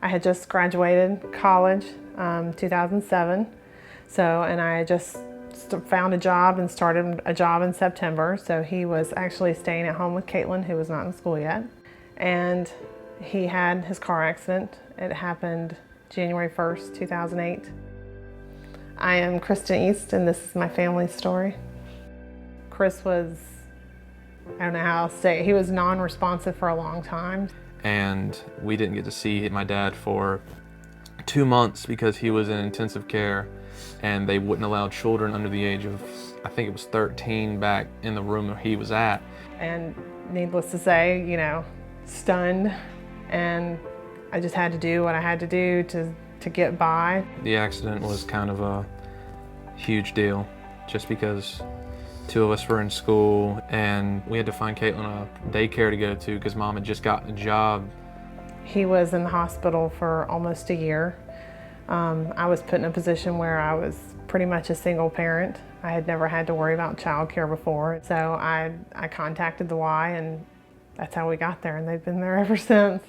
I had just graduated college, 2007. And I just found a job and started a job in September. So he was actually staying at home with Caitlin, who was not in school yet. And he had his car accident. It happened January 1st, 2008. I am Kristin East, and this is my family story. Chris was, I don't know how else to say it, he was non-responsive for a long time. And we didn't get to see my dad for 2 months because he was in intensive care, and they wouldn't allow children under the age of, I think it was 13, back in the room where he was at. And needless to say, stunned, and I just had to do what I had to do to get by. The accident was kind of a huge deal, just because 2 of us were in school and we had to find Caitlin a daycare to go to because Mom had just gotten a job. He was in the hospital for almost a year. I was put in a position where I was pretty much a single parent. I had never had to worry about childcare before. So I contacted the Y, and that's how we got there, and they've been there ever since.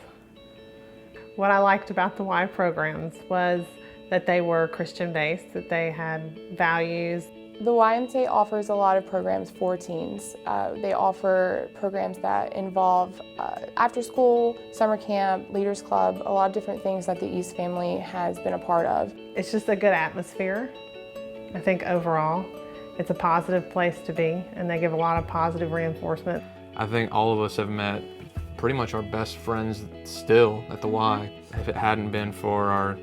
What I liked about the Y programs was that they were Christian-based, that they had values. The YMCA offers a lot of programs for teens. They offer programs that involve after school, summer camp, leaders club, a lot of different things that the East family has been a part of. It's just a good atmosphere. I think overall, it's a positive place to be, and they give a lot of positive reinforcement. I think all of us have met pretty much our best friends still at the Y. If it hadn't been for our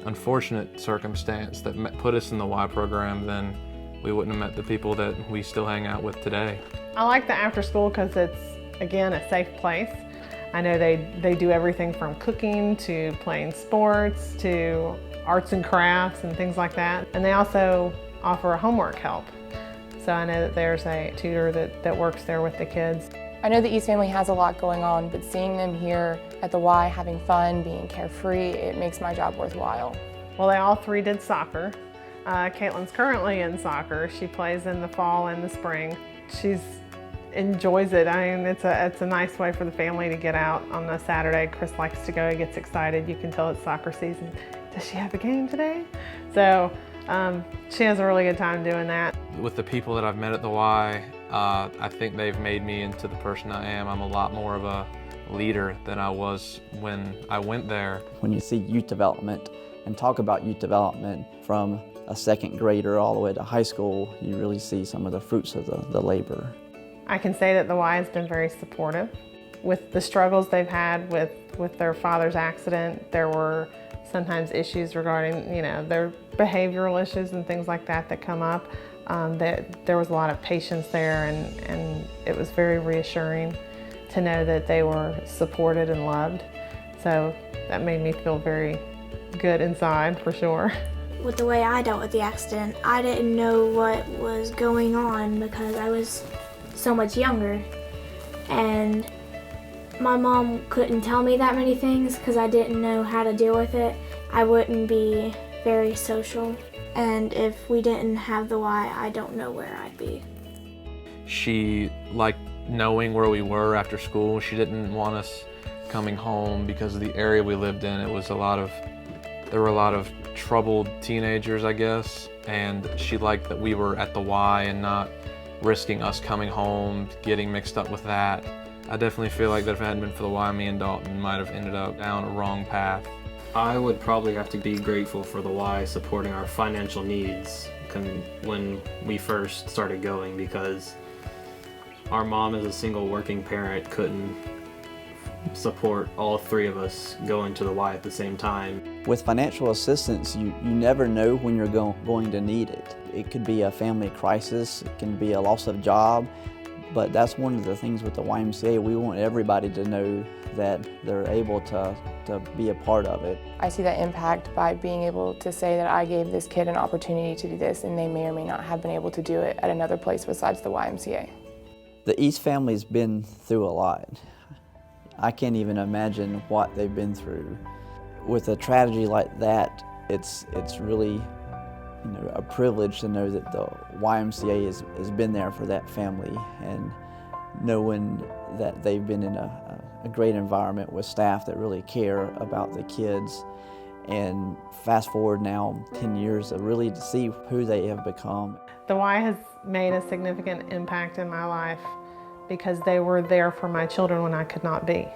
unfortunate circumstance that put us in the Y program, then we wouldn't have met the people that we still hang out with today. I like the after school because it's, again, a safe place. I know they do everything from cooking to playing sports to arts and crafts and things like that. And they also offer homework help. So I know that there's a tutor that works there with the kids. I know the East family has a lot going on, but seeing them here at the Y having fun, being carefree, it makes my job worthwhile. Well, they all 3 did soccer. Caitlin's currently in soccer. She plays in the fall and the spring. She enjoys it. I mean, it's a nice way for the family to get out on a Saturday. Chris likes to go, he gets excited. You can tell it's soccer season. Does she have a game today? So she has a really good time doing that. With the people that I've met at the Y, I think they've made me into the person I am. I'm a lot more of a leader than I was when I went there. When you see youth development and talk about youth development from a second grader all the way to high school, you really see some of the fruits of the labor. I can say that the Y has been very supportive. With the struggles they've had with their father's accident, there were sometimes issues regarding, their behavioral issues and things like that come up. There was a lot of patience there, and it was very reassuring to know that they were supported and loved. So that made me feel very good inside, for sure. With the way I dealt with the accident, I didn't know what was going on because I was so much younger. And my mom couldn't tell me that many things because I didn't know how to deal with it. I wouldn't be very social. And if we didn't have the Y, I don't know where I'd be. She liked knowing where we were after school. She didn't want us coming home because of the area we lived in. There were a lot of troubled teenagers, I guess, and she liked that we were at the Y and not risking us coming home, getting mixed up with that. I definitely feel like that if it hadn't been for the Y, me and Dalton might have ended up down a wrong path. I would probably have to be grateful for the Y supporting our financial needs when we first started going, because our mom, as a single working parent, couldn't support all 3 of us going to the Y at the same time. With financial assistance, you never know when you're going to need it. It could be a family crisis, it can be a loss of job, but that's one of the things with the YMCA. We want everybody to know that they're able to be a part of it. I see that impact by being able to say that I gave this kid an opportunity to do this, and they may or may not have been able to do it at another place besides the YMCA. The East family's been through a lot. I can't even imagine what they've been through. With a tragedy like that, it's really a privilege to know that the YMCA has been there for that family, and knowing that they've been in a a great environment with staff that really care about the kids. And fast forward now 10 years to really to see who they have become. The Y has made a significant impact in my life because they were there for my children when I could not be.